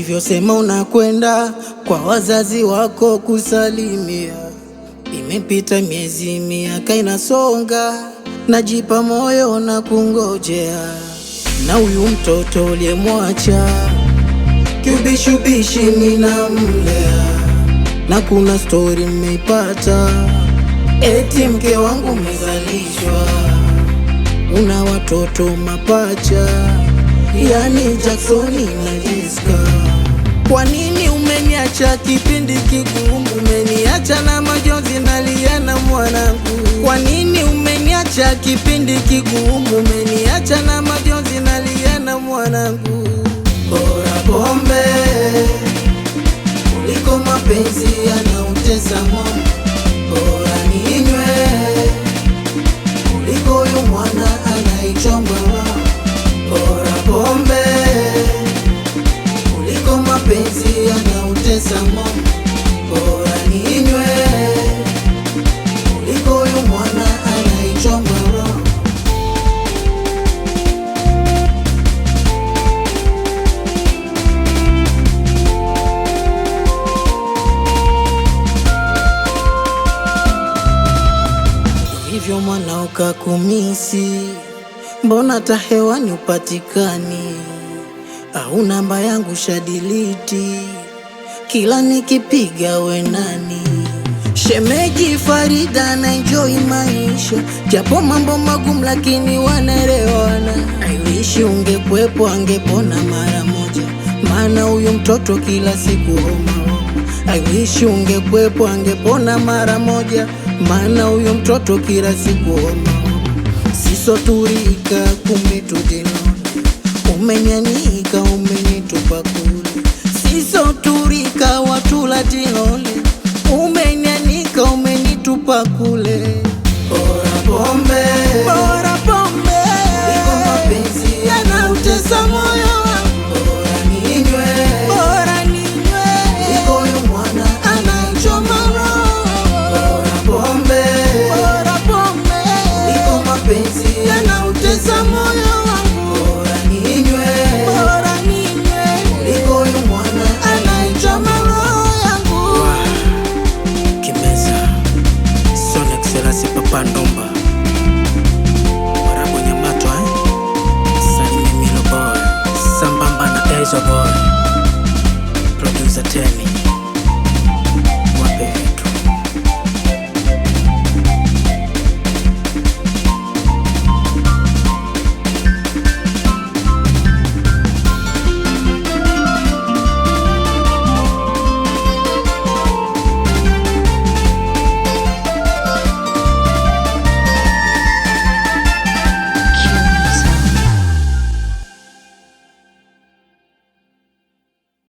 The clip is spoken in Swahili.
Ulivyosema unakwenda kwa wazazi wako kusalimia, imepita miezi, miaka inasonga, najipa moyo na kungojea. Na huyu mtoto uliyemwacha kiubishubishi ninamlea, na kuna story nimeipata, eti mke wangu umezalishwa, una watoto mapacha, yani Jacksoni na Jessica. Kwa nini umeniacha kipindi kigumu? Umeniacha na majonzi nalia na mwanangu. Kwa nini umeniacha kipindi kigumu? Umeniacha na majonzi nalia na mwanangu. Bora pombe kuliko mapenzi yanautesa moyo. Bora ninywe kuliko huyu mwana anaichomba roho. Bora pombe kuliko mapenzi yanautesa moyo. Bora ninywe kuliko huyu mwana anaichomba roho. Hivyo mwana ukakumisi, mbona ta hewani upatikani? Au namba yangu shadiliti, kila nikipiga we nani? Shemeji Farida na enjoy maisha, japo mambo magumu lakini wanaelewana. I wish ungekwepo angepona mara moja, maana huyu mtoto kila siku homa. I wish ungekwepo angepona mara moja, maana huyu mtoto kila siku homa. Sisoturika kumbe tudinona, umenyanika umenitupa.